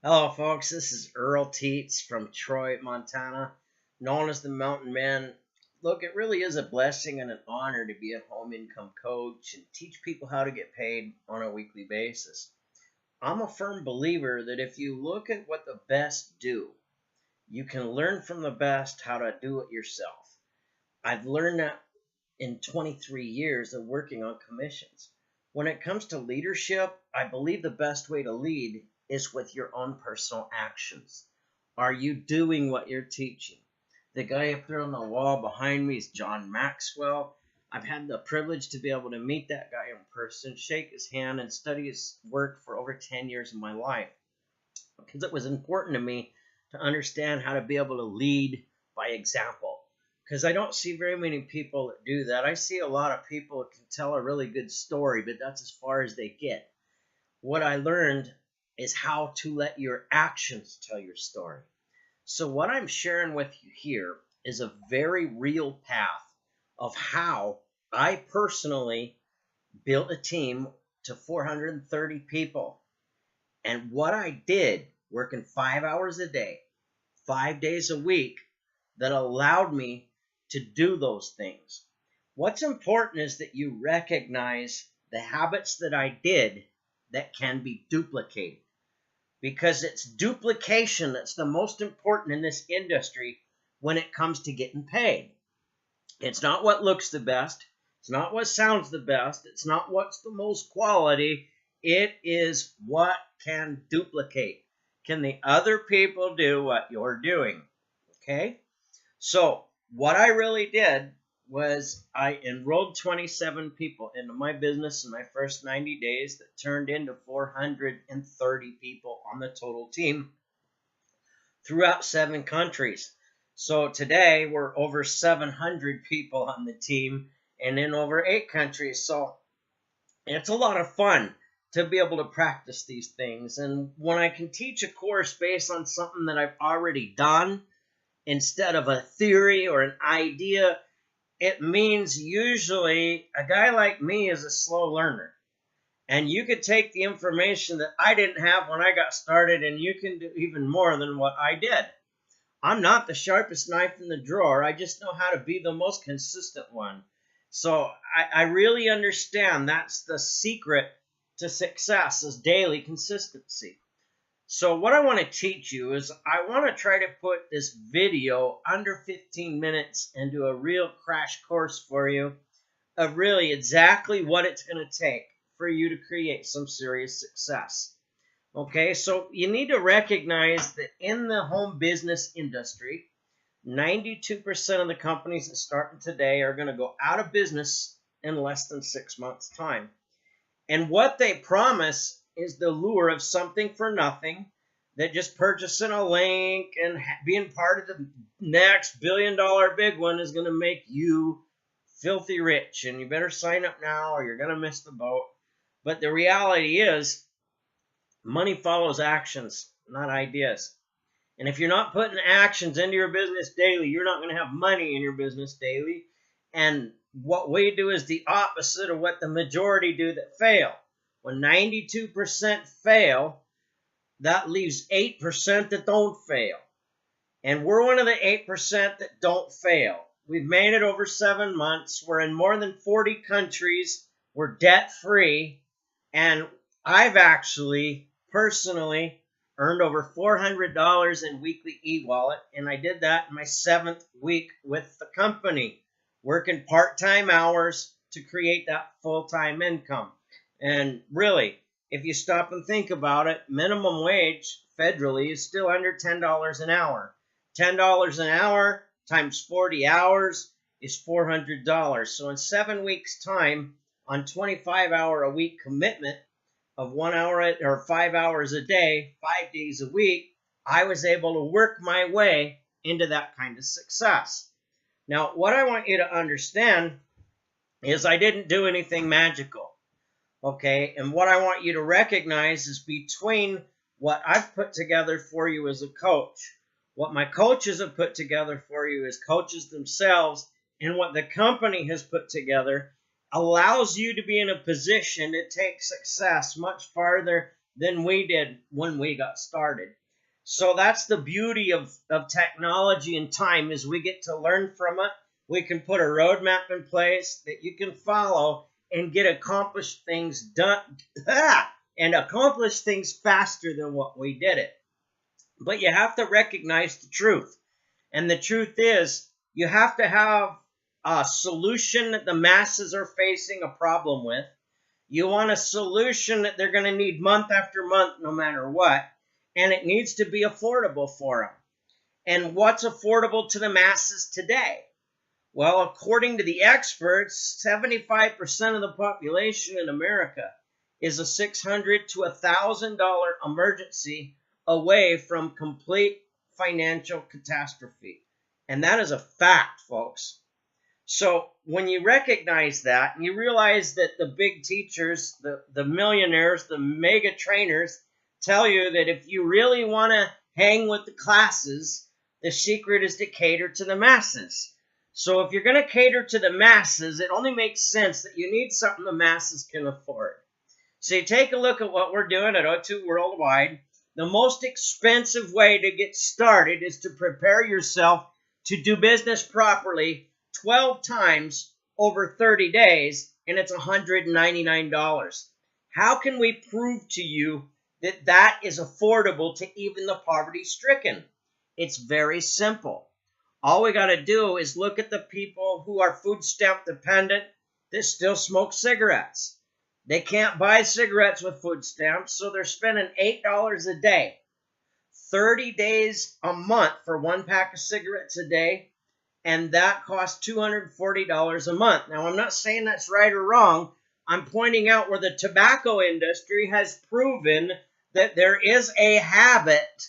Hello, folks. This is Earl Teets from Troy, Montana, known as the Mountain Man. Look, it really is a blessing and an honor to be a home income coach and teach people how to get paid on a weekly basis. I'm a firm believer that if you look at what the best do, you can learn from the best how to do it yourself. I've learned that in 23 years of working on commissions. When it comes to leadership, I believe the best way to lead is with your own personal actions. Are you doing what you're teaching? The guy up there on the wall behind me is John Maxwell. I've had the privilege to be able to meet that guy in person, shake his hand, and study his work for over 10 years of my life because it was important to me to understand how to be able to lead by example. Because I don't see very many people that do that. I see a lot of people that can tell a really good story, but that's as far as they get. What I learned is how to let your actions tell your story. So, what I'm sharing with you here is a very real path of how I personally built a team to 430 people. And what I did, working 5 hours a day, 5 days a week, that allowed me to do those things. What's important is that you recognize the habits that I did that can be duplicated, because it's duplication that's the most important in this industry when it comes to getting paid. It's not what looks the best. It's not what sounds the best. It's not what's the most quality. It is what can duplicate. Can the other people do what you're doing? Okay? So, what I really did was I enrolled 27 people into my business in my first 90 days that turned into 430 people on the total team throughout 7 countries. So today we're over 700 people on the team and in over 8 countries. So it's a lot of fun to be able to practice these things. And when I can teach a course based on something that I've already done instead of a theory or an idea, it means usually a guy like me is a slow learner. And you could take the information that I didn't have when I got started and you can do even more than what I did. I'm not the sharpest knife in the drawer. I just know how to be the most consistent one. So I really understand that's the secret to success is daily consistency. So what I want to teach you is I want to try to put this video under 15 minutes and do a real crash course for you of really exactly what it's going to take for you to create some serious success. Okay, so you need to recognize that in the home business industry, 92% of the companies that start today are going to go out of business in less than 6 months' time. And what they promise is the lure of something for nothing, that just purchasing a link and being part of the next billion-dollar big one is going to make you filthy rich. And you better sign up now or you're going to miss the boat. But the reality is, money follows actions, not ideas. And if you're not putting actions into your business daily, you're not going to have money in your business daily. And what we do is the opposite of what the majority do that fail. When 92% fail, that leaves 8% that don't fail. And we're one of the 8% that don't fail. We've made it over 7 months. We're in more than 40 countries. We're debt-free. And I've actually, personally, earned over $400 in weekly e-wallet. And I did that in my 7th week with the company, working part-time hours to create that full-time income. And really, if you stop and think about it, minimum wage federally is still under $10 an hour. $10 an hour times 40 hours is $400. So in 7 weeks' time, on 25-hour-a-week commitment of 1 hour or 5 hours a day, 5 days a week, I was able to work my way into that kind of success. Now, what I want you to understand is I didn't do anything magical. Okay, and what I want you to recognize is between what I've put together for you as a coach, what my coaches have put together for you as coaches themselves, and what the company has put together allows you to be in a position to take success much farther than we did when we got started. So that's the beauty of technology and time, is we get to learn from it. We can put a roadmap in place that you can follow and get accomplished things done and accomplish things faster than what we did it. But you have to recognize the truth. And the truth is, you have to have a solution that the masses are facing a problem with. You want a solution that they're going to need month after month, no matter what. And it needs to be affordable for them. And what's affordable to the masses today? Well, according to the experts, 75% of the population in America is a $600 to $1,000 emergency away from complete financial catastrophe. And that is a fact, folks. So when you recognize that, and you realize that the big teachers, the millionaires, the mega trainers tell you that if you really want to hang with the classes, the secret is to cater to the masses. So if you're going to cater to the masses, it only makes sense that you need something the masses can afford. So you take a look at what we're doing at O2 Worldwide. The most expensive way to get started is to prepare yourself to do business properly 12 times over 30 days, and it's $199. How can we prove to you that that is affordable to even the poverty-stricken? It's very simple. All we got to do is look at the people who are food stamp dependent that still smoke cigarettes. They can't buy cigarettes with food stamps, so they're spending $8 a day, 30 days a month for one pack of cigarettes a day, and that costs $240 a month. Now, I'm not saying that's right or wrong. I'm pointing out where the tobacco industry has proven that there is a habit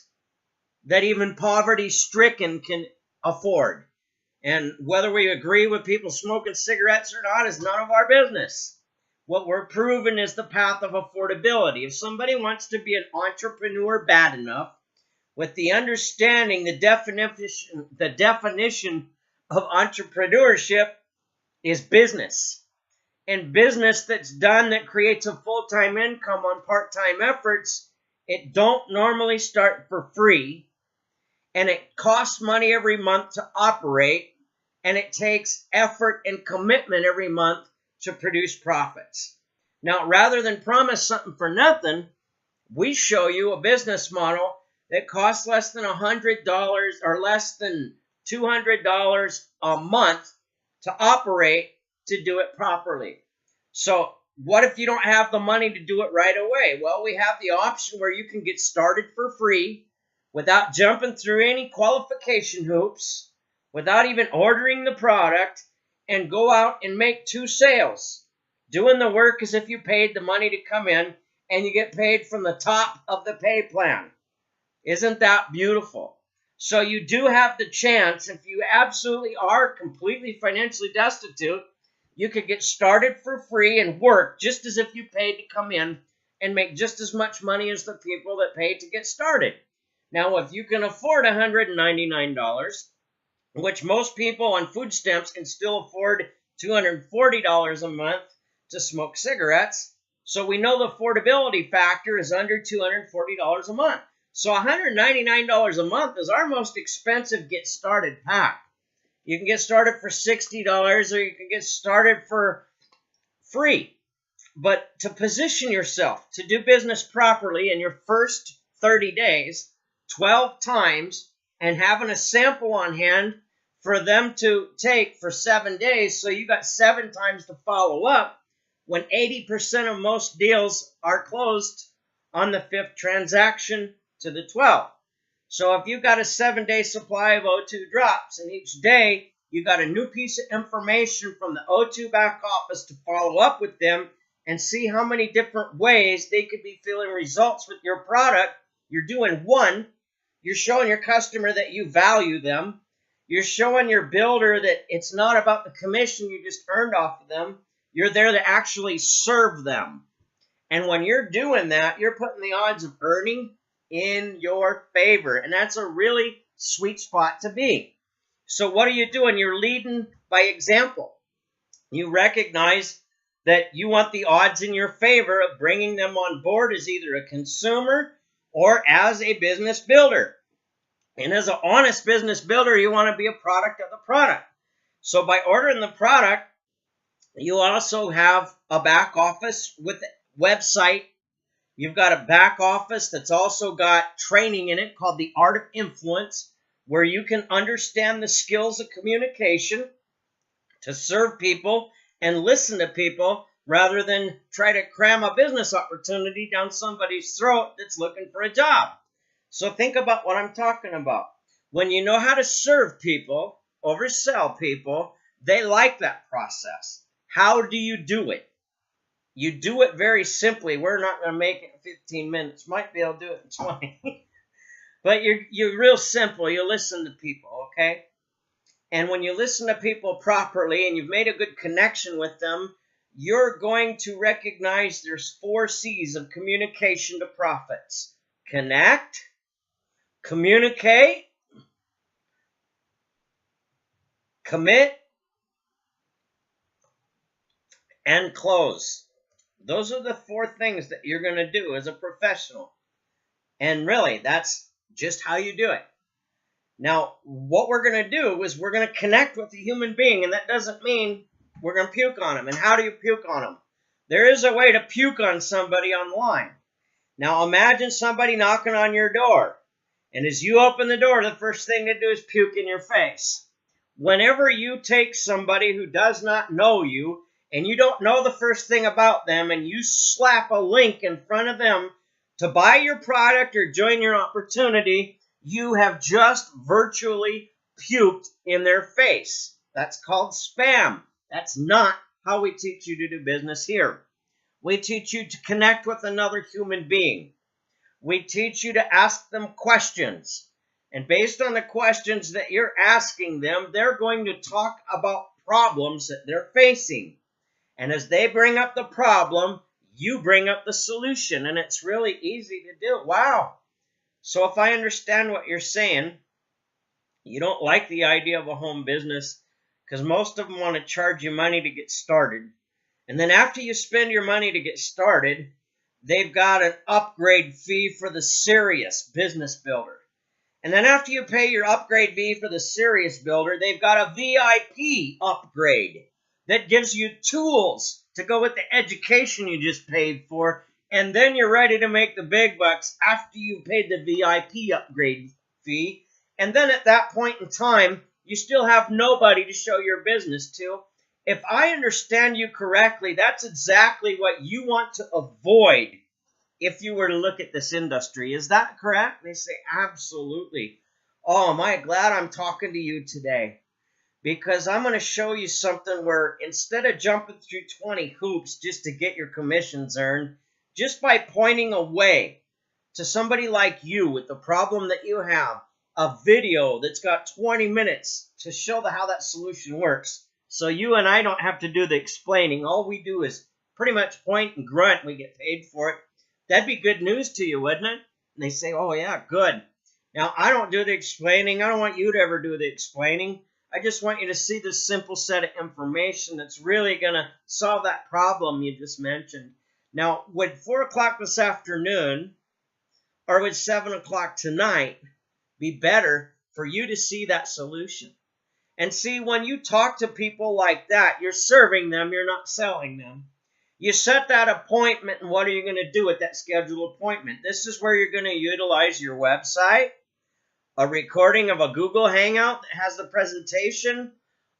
that even poverty-stricken can afford. And whether we agree with people smoking cigarettes or not is none of our business. What we're proving is the path of affordability. If somebody wants to be an entrepreneur bad enough, with the understanding, the definition of entrepreneurship is business. And business that's done that creates a full-time income on part-time efforts, it don't normally start for free. And it costs money every month to operate. And it takes effort and commitment every month to produce profits. Now, rather than promise something for nothing, we show you a business model that costs less than $100 or less than $200 a month to operate, to do it properly. So what if you don't have the money to do it right away? Well, we have the option where you can get started for free without jumping through any qualification hoops, without even ordering the product, and go out and make 2 sales, doing the work as if you paid the money to come in, and you get paid from the top of the pay plan. Isn't that beautiful? So you do have the chance, if you absolutely are completely financially destitute, you could get started for free and work just as if you paid to come in and make just as much money as the people that paid to get started. Now, if you can afford $199, which most people on food stamps can still afford $240 a month to smoke cigarettes, so we know the affordability factor is under $240 a month. So $199 a month is our most expensive get started pack. You can get started for $60 or you can get started for free. But to position yourself to do business properly in your first 30 days, 12 times, and having a sample on hand for them to take for 7 days, so you got 7 times to follow up, when 80% of most deals are closed on the 5th transaction to the 12th. So if you've got a 7-day supply of O2 drops, and each day you got a new piece of information from the O2 back office to follow up with them and see how many different ways they could be feeling results with your product, you're doing one. You're showing your customer that you value them. You're showing your builder that it's not about the commission you just earned off of them. You're there to actually serve them. And when you're doing that, you're putting the odds of earning in your favor. And that's a really sweet spot to be. So what are you doing? You're leading by example. You recognize that you want the odds in your favor of bringing them on board as either a consumer or as a business builder. And as an honest business builder, you want to be a product of the product. So by ordering the product, you also have a back office with a website. You've got a back office that's also got training in it called the Art of Influence, where you can understand the skills of communication to serve people and listen to people rather than try to cram a business opportunity down somebody's throat that's looking for a job. So think about what I'm talking about. When you know how to serve people, oversell people, they like that process. How do you do it? You do it very simply. We're not going to make it in 15 minutes. Might be able to do it in 20. But you're real simple. You listen to people, okay? And when you listen to people properly and you've made a good connection with them, you're going to recognize there's 4 C's of communication to profits. Connect, communicate, commit, and close. Those are the 4 things that you're going to do as a professional. And really, that's just how you do it. Now, what we're going to do is we're going to connect with a human being, and that doesn't mean we're going to puke on them. And how do you puke on them? There is a way to puke on somebody online. Now, imagine somebody knocking on your door, and as you open the door, the first thing to do is puke in your face. Whenever you take somebody who does not know you, and you don't know the first thing about them, and you slap a link in front of them to buy your product or join your opportunity, you have just virtually puked in their face. That's called spam. That's not how we teach you to do business here. We teach you to connect with another human being. We teach you to ask them questions. And based on the questions that you're asking them, they're going to talk about problems that they're facing. And as they bring up the problem, you bring up the solution. And it's really easy to do. Wow. So if I understand what you're saying, you don't like the idea of a home business because most of them want to charge you money to get started. And then after you spend your money to get started, they've got an upgrade fee for the serious business builder. And then after you pay your upgrade fee for the serious builder, they've got a VIP upgrade that gives you tools to go with the education you just paid for. And then you're ready to make the big bucks after you've paid the VIP upgrade fee. And then at that point in time, you still have nobody to show your business to. If I understand you correctly, that's exactly what you want to avoid if you were to look at this industry. Is that correct? They say, absolutely. Oh, am I glad I'm talking to you today? Because I'm going to show you something where instead of jumping through 20 hoops just to get your commissions earned, just by pointing a way to somebody like you with the problem that you have, a video that's got 20 minutes to show how that solution works. So you and I don't have to do the explaining. All we do is pretty much point and grunt. We get paid for it. That'd be good news to you, wouldn't it? And they say, oh, yeah, good. Now, I don't do the explaining. I don't want you to ever do the explaining. I just want you to see this simple set of information that's really going to solve that problem you just mentioned. Now, would 4 o'clock this afternoon or would 7 o'clock tonight be better for you to see that solution? And see, when you talk to people like that, you're serving them, you're not selling them. You set that appointment, and what are you going to do with that scheduled appointment? This is where you're going to utilize your website, a recording of a Google Hangout that has the presentation,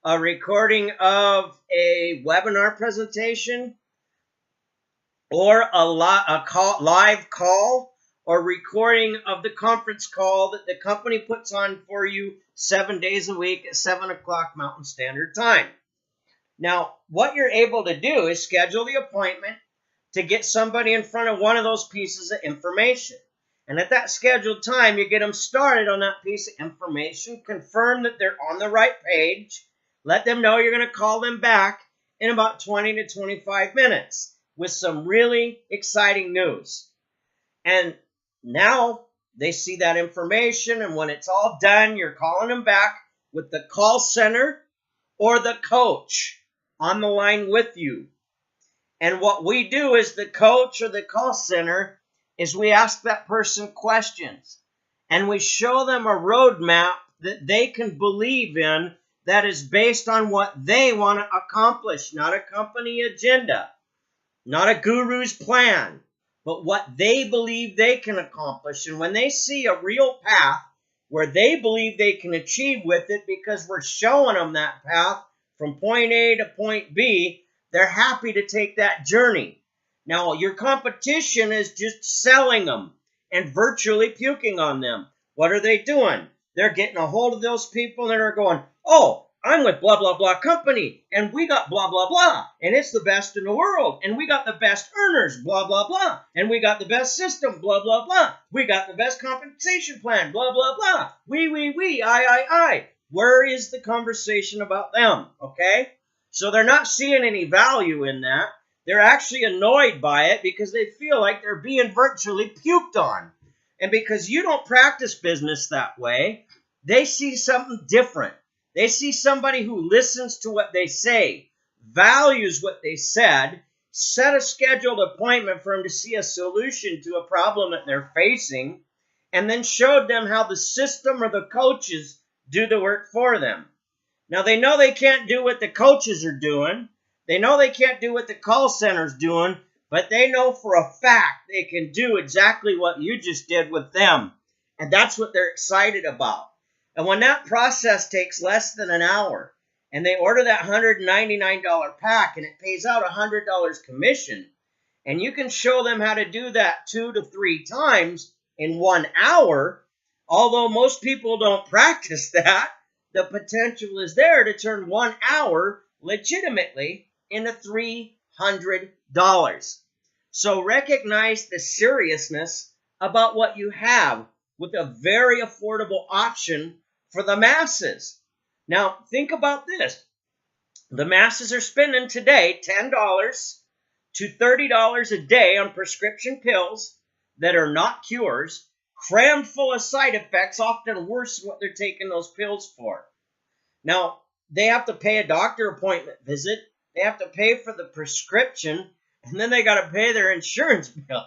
a recording of a webinar presentation, or a live call, or recording of the conference call that the company puts on for you 7 days a week at 7 o'clock Mountain Standard Time. Now, what you're able to do is schedule the appointment to get somebody in front of one of those pieces of information. And at that scheduled time, you get them started on that piece of information, confirm that they're on the right page, let them know you're going to call them back in about 20 to 25 minutes with some really exciting news. And now they see that information, and when it's all done, you're calling them back with the call center or the coach on the line with you. And what we do as the coach or the call center is we ask that person questions and we show them a roadmap that they can believe in that is based on what they want to accomplish, not a company agenda, not a guru's plan, but what they believe they can accomplish. And when they see a real path where they believe they can achieve with it because we're showing them that path from point A to point B, they're happy to take that journey. Now, your competition is just selling them and virtually puking on them. What are they doing? They're getting a hold of those people that are going, oh, I'm with blah, blah, blah company, and we got blah, blah, blah, and it's the best in the world, and we got the best earners, blah, blah, blah, and we got the best system, blah, blah, blah. We got the best compensation plan, blah, blah, blah. We, I. Where is the conversation about them, okay? So they're not seeing any value in that. They're actually annoyed by it because they feel like they're being virtually puked on. And because you don't practice business that way, they see something different. They see somebody who listens to what they say, values what they said, set a scheduled appointment for them to see a solution to a problem that they're facing, and then showed them how the system or the coaches do the work for them. Now, they know they can't do what the coaches are doing. They know they can't do what the call center's doing, but they know for a fact they can do exactly what you just did with them. And that's what they're excited about. And when that process takes less than an hour, and they order that $199 pack, and it pays out $100 commission, and you can show them how to do that 2 to 3 times in 1 hour, although most people don't practice that, the potential is there to turn 1 hour legitimately into $300. So recognize the seriousness about what you have with a very affordable option for the masses. Now, think about this. The masses are spending today $10 to $30 a day on prescription pills that are not cures, crammed full of side effects, often worse than what they're taking those pills for. Now, they have to pay a doctor appointment visit, they have to pay for the prescription, and then they got to pay their insurance bill.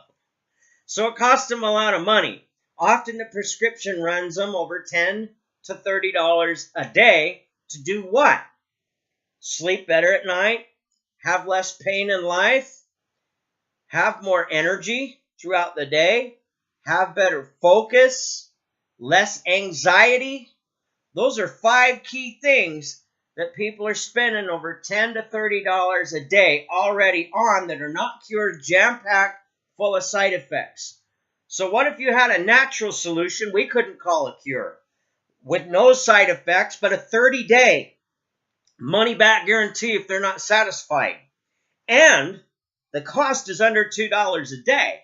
So it costs them a lot of money. Often the prescription runs them over $10 to $30 a day to do what? Sleep better at night, have less pain in life, have more energy throughout the day, have better focus, less anxiety. Those are 5 key things that people are spending over $10 to $30 a day already on that are not cured, jam-packed, full of side effects. So what if you had a natural solution we couldn't call a cure, with no side effects, but a 30-day money-back guarantee if they're not satisfied? And the cost is under $2 a day.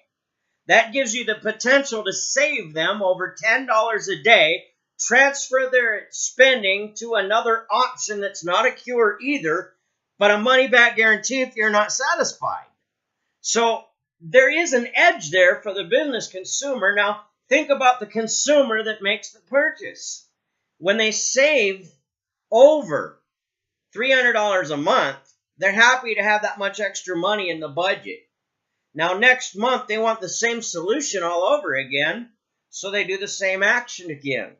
That gives you the potential to save them over $10 a day, transfer their spending to another option that's not a cure either, but a money-back guarantee if you're not satisfied. So there is an edge there for the business consumer. Now, think about the consumer that makes the purchase. When they save over $300 a month, they're happy to have that much extra money in the budget. Now, next month, they want the same solution all over again, so they do the same action again.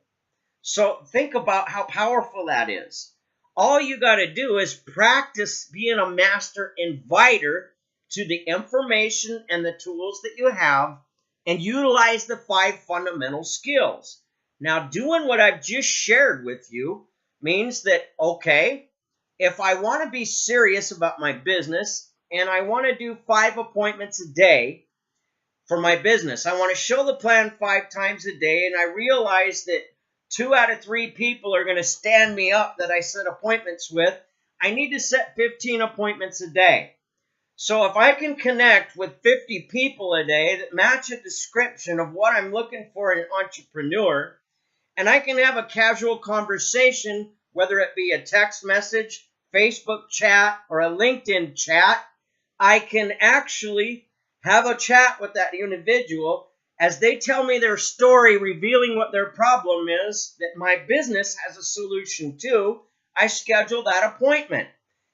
So think about how powerful that is. All you got to do is practice being a master inviter to the information and the tools that you have and utilize the 5 fundamental skills. Now, doing what I've just shared with you means that, okay, if I want to be serious about my business and I want to do 5 appointments a day for my business, I want to show the plan 5 times a day, and I realize that 2 out of 3 people are going to stand me up that I set appointments with, I need to set 15 appointments a day. So if I can connect with 50 people a day that match a description of what I'm looking for in an entrepreneur, and I can have a casual conversation, whether it be a text message, Facebook chat, or a LinkedIn chat, I can actually have a chat with that individual as they tell me their story, revealing what their problem is that my business has a solution to. I schedule that appointment.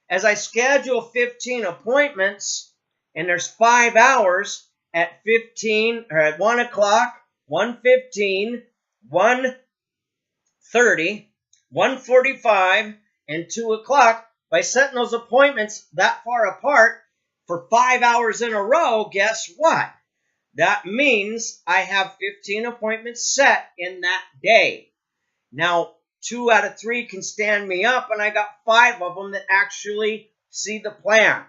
As I schedule 15 appointments, And there's 5 hours at 15 or at 1 o'clock, 1:15, 1:30, 1:45, and 2 o'clock. By setting those appointments that far apart for 5 hours in a row, guess what? That means I have 15 appointments set in that day. Now, 2 out of 3 can stand me up, and I got 5 of them that actually see the plan.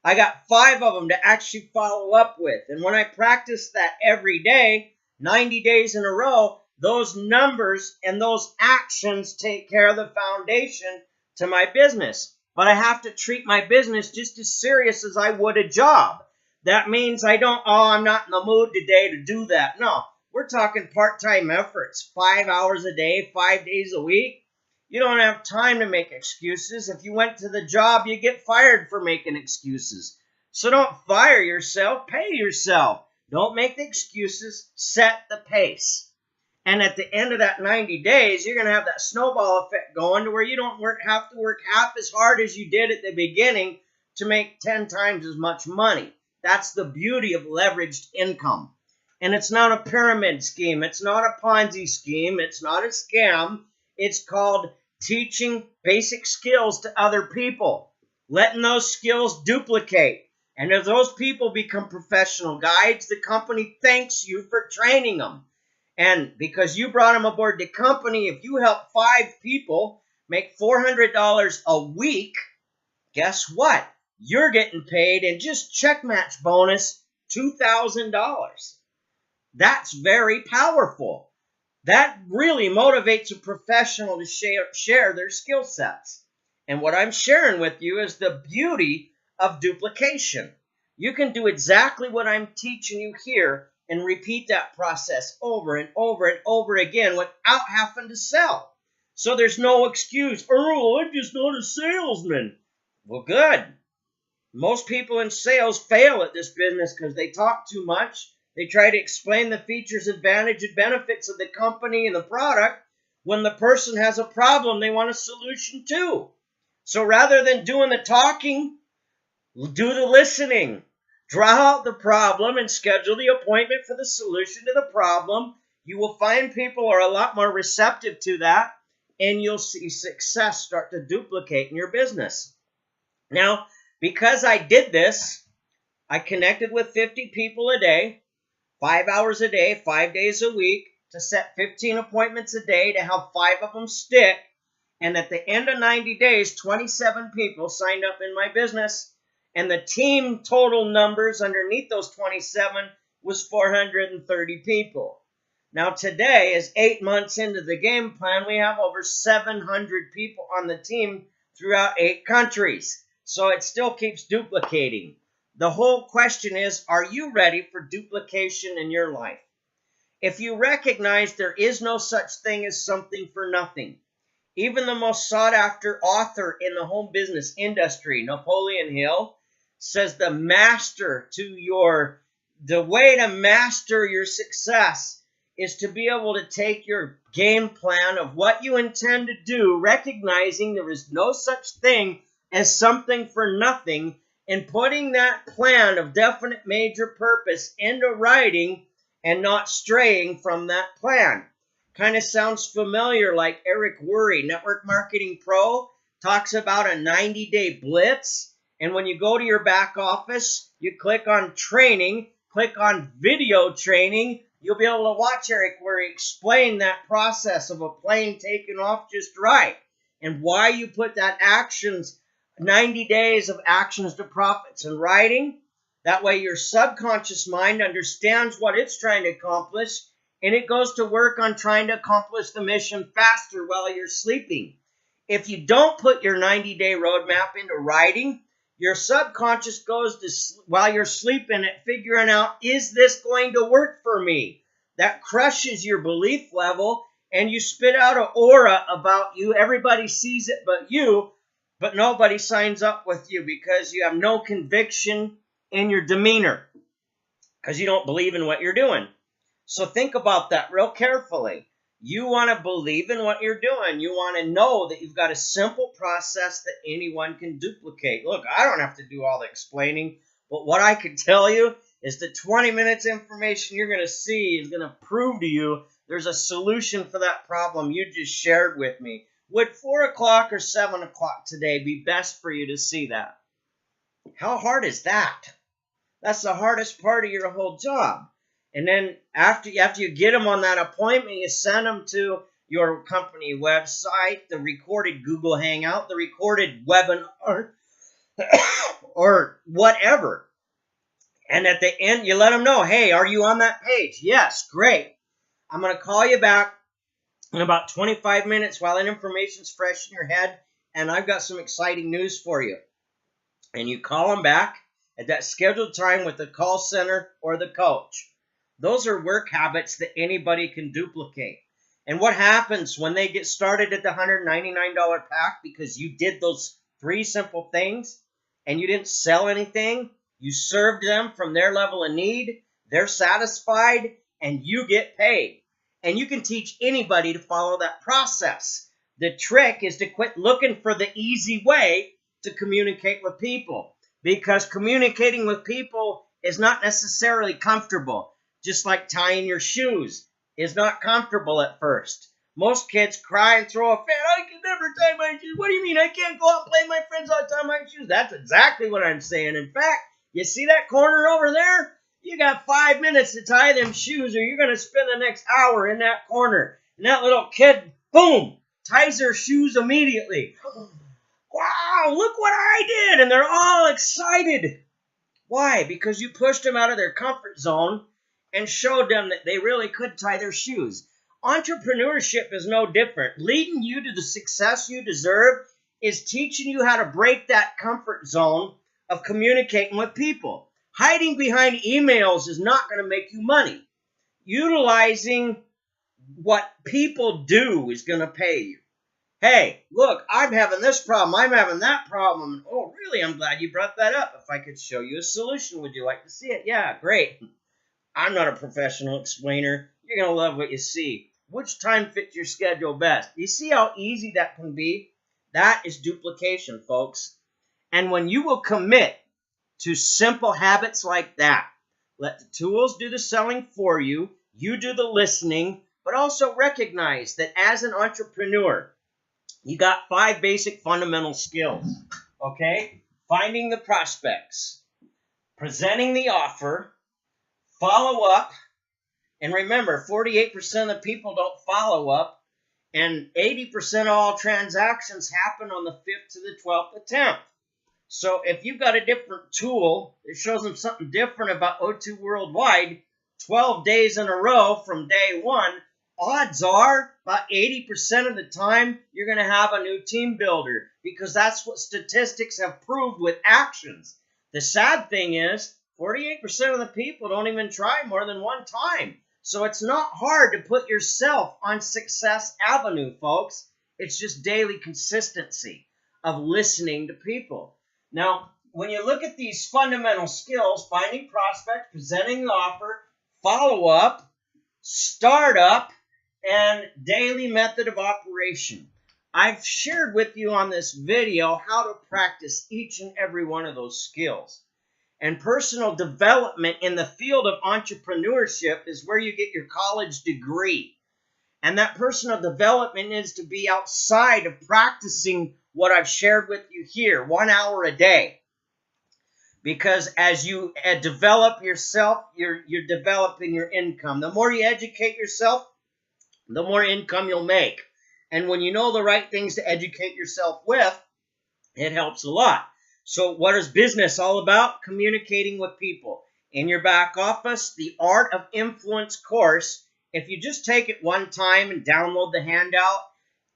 I got 5 of them to actually follow up with. And when I practice that every day, 90 days in a row, those numbers and those actions take care of the foundation to my business. But I have to treat my business just as serious as I would a job. That means I don't, I'm not in the mood today to do that. No, we're talking part-time efforts, 5 hours a day, 5 days a week. You don't have time to make excuses. If you went to the job, you get fired for making excuses. So don't fire yourself, pay yourself. Don't make the excuses, set the pace. And at the end of that 90 days, you're going to have that snowball effect going to where you don't have to work half as hard as you did at the beginning to make 10 times as much money. That's the beauty of leveraged income. And it's not a pyramid scheme. It's not a Ponzi scheme. It's not a scam. It's called teaching basic skills to other people, letting those skills duplicate. And if those people become professional guides, the company thanks you for training them. And because you brought them aboard the company, if you help 5 people make $400 a week, guess what? You're getting paid in just check match bonus $2,000. That's very powerful. That really motivates a professional to share their skill sets. And what I'm sharing with you is the beauty of duplication. You can do exactly what I'm teaching you here and repeat that process over and over and over again without having to sell. So there's no excuse. Oh, I'm just not a salesman. Well, good. Most people in sales fail at this business because they talk too much. They try to explain the features, advantages, and benefits of the company and the product. When the person has a problem, they want a solution too. So rather than doing the talking, do the listening. Draw out the problem and schedule the appointment for the solution to the problem. You will find people are a lot more receptive to that, and you'll see success start to duplicate in your business. Now, because I did this, I connected with 50 people a day, 5 hours a day, 5 days a week, to set 15 appointments a day to have 5 of them stick. And at the end of 90 days, 27 people signed up in my business. And the team total numbers underneath those 27 was 430 people. Now today, as 8 months into the game plan, we have over 700 people on the team throughout 8 countries. So it still keeps duplicating. The whole question is, are you ready for duplication in your life? If you recognize there is no such thing as something for nothing, even the most sought-after author in the home business industry, Napoleon Hill, says the way to master your success is to be able to take your game plan of what you intend to do, recognizing there is no such thing as something for nothing, and putting that plan of definite major purpose into writing and not straying from that plan. Kind of sounds familiar, like Eric Worre, Network Marketing Pro, talks about a 90-day blitz. And when you go to your back office, you click on training, click on video training, you'll be able to watch Eric Worre explain that process of a plane taking off just right and why you put that 90 days of actions to profits in writing. That way your subconscious mind understands what it's trying to accomplish, and it goes to work on trying to accomplish the mission faster while you're sleeping. If you don't put your 90-day roadmap into writing, your subconscious goes to, while you're sleeping, at figuring out, is this going to work for me? That crushes your belief level, and you spit out an aura about you. Everybody sees it but you, but nobody signs up with you because you have no conviction in your demeanor, because you don't believe in what you're doing. So think about that real carefully. You want to believe in what you're doing. You want to know that you've got a simple process that anyone can duplicate. Look, I don't have to do all the explaining. But what I can tell you is the 20 minutes information you're going to see is going to prove to you there's a solution for that problem you just shared with me. Would 4 o'clock or 7 o'clock today be best for you to see that? How hard is that? That's the hardest part of your whole job. And then after you get them on that appointment, you send them to your company website, the recorded Google Hangout, the recorded webinar, or whatever. And at the end, you let them know, hey, are you on that page? Yes, great. I'm going to call you back in about 25 minutes while that information's fresh in your head, and I've got some exciting news for you. And you call them back at that scheduled time with the call center or the coach. Those are work habits that anybody can duplicate. And what happens when they get started at the $199 pack because you did those 3 simple things and you didn't sell anything? You served them from their level of need, they're satisfied, and you get paid. And you can teach anybody to follow that process. The trick is to quit looking for the easy way to communicate with people, because communicating with people is not necessarily comfortable. Just like tying your shoes is not comfortable at first. Most kids cry and throw a fit. I can never tie my shoes. What do you mean? I can't go out and play with my friends all the time my shoes. That's exactly what I'm saying. In fact, you see that corner over there? You got 5 minutes to tie them shoes, or you're going to spend the next hour in that corner. And that little kid, boom, ties their shoes immediately. Wow, look what I did. And they're all excited. Why? Because you pushed them out of their comfort zone and showed them that they really could tie their shoes. Entrepreneurship is no different. Leading you to the success you deserve is teaching you how to break that comfort zone of communicating with people. Hiding behind emails is not going to make you money. Utilizing what people do is going to pay you. Hey, look, I'm having this problem. I'm having that problem. Oh, really? I'm glad you brought that up. If I could show you a solution, would you like to see it? Yeah, great. I'm not a professional explainer. You're going to love what you see. Which time fits your schedule best? You see how easy that can be? That is duplication, folks. And when you will commit to simple habits like that, let the tools do the selling for you, you do the listening, but also recognize that as an entrepreneur, you got 5 basic fundamental skills, okay? Finding the prospects, presenting the offer, follow up, and remember, 48% of people don't follow up, and 80% of all transactions happen on the 5th to the 12th attempt. So if you've got a different tool that shows them something different about O2 Worldwide, 12 days in a row from day 1, odds are about 80% of the time you're going to have a new team builder, because that's what statistics have proved with actions. The sad thing is 48% of the people don't even try more than 1 time. So it's not hard to put yourself on Success Avenue, folks. It's just daily consistency of listening to people. Now, when you look at these fundamental skills, finding prospects, presenting the offer, follow-up, startup, and daily method of operation, I've shared with you on this video how to practice each and every one of those skills. And personal development in the field of entrepreneurship is where you get your college degree. And that personal development is to be outside of practicing what I've shared with you here, 1 hour a day. Because as you develop yourself, you're developing your income. The more you educate yourself, the more income you'll make. And when you know the right things to educate yourself with, it helps a lot. So what is business all about? Communicating with people. In your back office, the Art of Influence course, if you just take it 1 time and download the handout,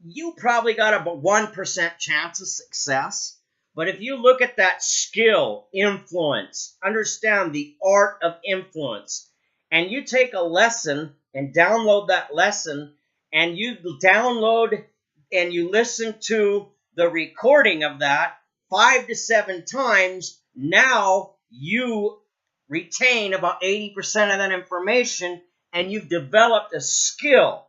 you probably got a 1% chance of success. But if you look at that skill, influence, understand the art of influence, and you take a lesson and download that lesson, and you download and you listen to the recording of that 5 to 7 times, now you retain about 80% of that information, and you've developed a skill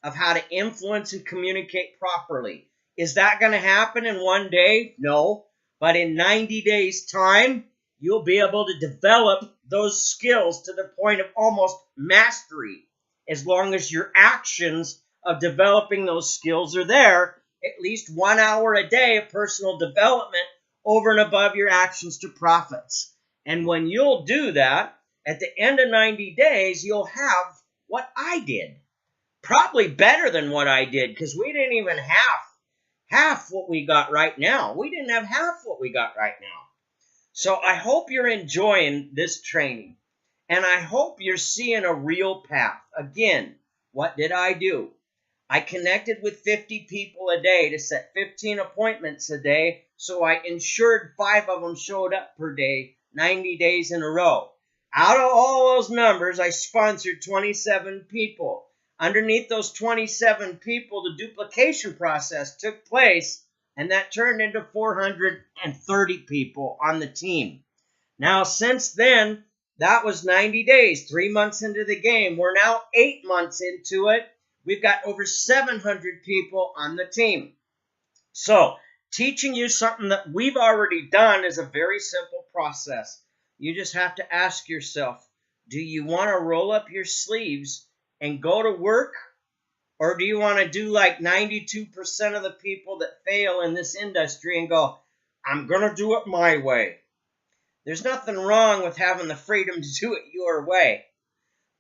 of how to influence and communicate properly. Is that going to happen in 1 day? No. But in 90 days' time, you'll be able to develop those skills to the point of almost mastery, as long as your actions of developing those skills are there, at least 1 hour a day of personal development over and above your actions to profits. And when you'll do that, at the end of 90 days, you'll have what I did. Probably better than what I did, because we didn't even have half what we got right now. We didn't have half what we got right now. So I hope you're enjoying this training, and I hope you're seeing a real path. Again, what did I do? I connected with 50 people a day to set 15 appointments a day, so I ensured 5 of them showed up per day, 90 days in a row. Out of all those numbers, I sponsored 27 people. Underneath those 27 people, the duplication process took place, and that turned into 430 people on the team. Now, since then, that was 90 days, 3 months into the game. We're now 8 months into it. We've got over 700 people on the team. So, teaching you something that we've already done is a very simple process. You just have to ask yourself, do you want to roll up your sleeves and go to work? Or do you want to do like 92% of the people that fail in this industry and go, I'm going to do it my way? There's nothing wrong with having the freedom to do it your way.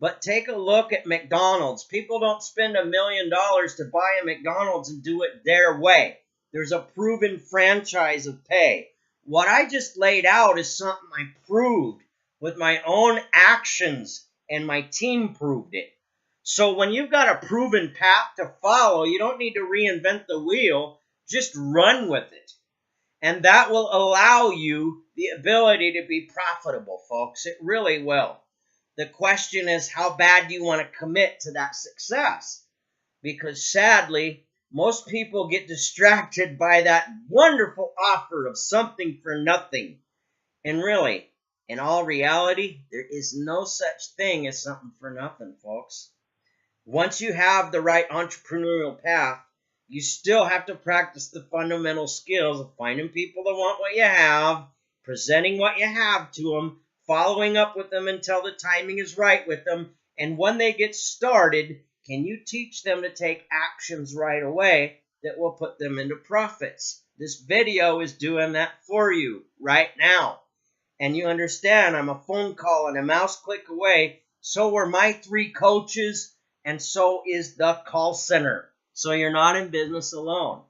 But take a look at McDonald's. People don't spend $1 million to buy a McDonald's and do it their way. There's a proven franchise of pay. What I just laid out is something I proved with my own actions, and my team proved it. So when you've got a proven path to follow, you don't need to reinvent the wheel. Just run with it. And that will allow you the ability to be profitable, folks. It really will. The question is, how bad do you want to commit to that success? Because sadly, most people get distracted by that wonderful offer of something for nothing. And really, in all reality, there is no such thing as something for nothing, folks. Once you have the right entrepreneurial path, you still have to practice the fundamental skills of finding people that want what you have, presenting what you have to them, following up with them until the timing is right with them, and when they get started, can you teach them to take actions right away that will put them into profits? This video is doing that for you right now. And you understand, I'm a phone call and a mouse click away. So were my 3 coaches, and so is the call center. So you're not in business alone.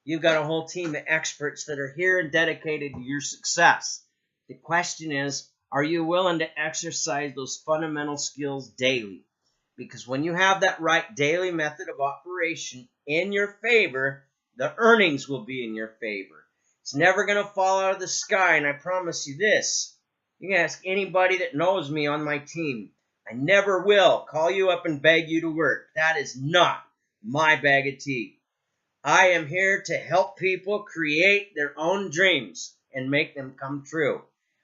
You've got a whole team of experts that are here and dedicated to your success. The question is, are you willing to exercise those fundamental skills daily? Because when you have that right daily method of operation in your favor, the earnings will be in your favor. It's never going to fall out of the sky, and I promise you this. You can ask anybody that knows me on my team. I never will call you up and beg you to work. That is not my bag of tea. I am here to help people create their own dreams and make them come true.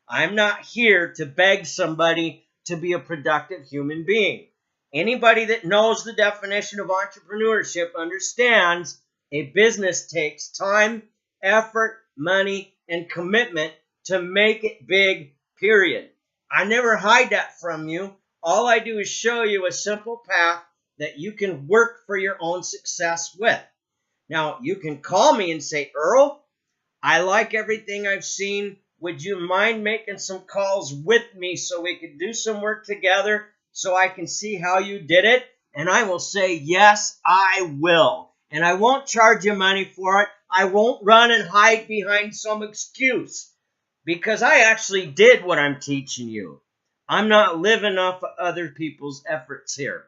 I'm not here to beg somebody to be a productive human being. Anybody that knows the definition of entrepreneurship understands a business takes time, effort, money, and commitment to make it big, period. I never hide that from you. All I do is show you a simple path that you can work for your own success with. Now, you can call me and say, Earl, I like everything I've seen. Would you mind making some calls with me so we could do some work together so I can see how you did it? And I will say, yes, I will. And I won't charge you money for it. I won't run and hide behind some excuse because I actually did what I'm teaching you. I'm not living off of other people's efforts here.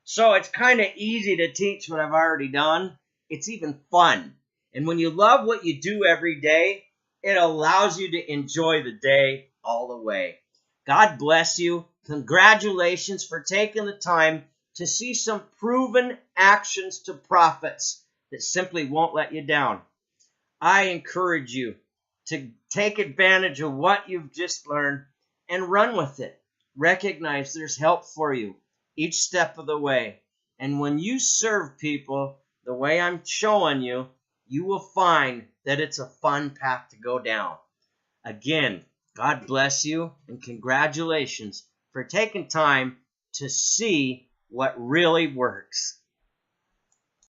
So it's kind of easy to teach what I've already done. It's even fun. And when you love what you do every day, it allows you to enjoy the day all the way. God bless you. Congratulations for taking the time to see some proven actions to profits that simply won't let you down. I encourage you to take advantage of what you've just learned and run with it. Recognize there's help for you each step of the way. And when you serve people the way I'm showing you, you will find that it's a fun path to go down. Again, God bless you, and congratulations for taking time to see what really works.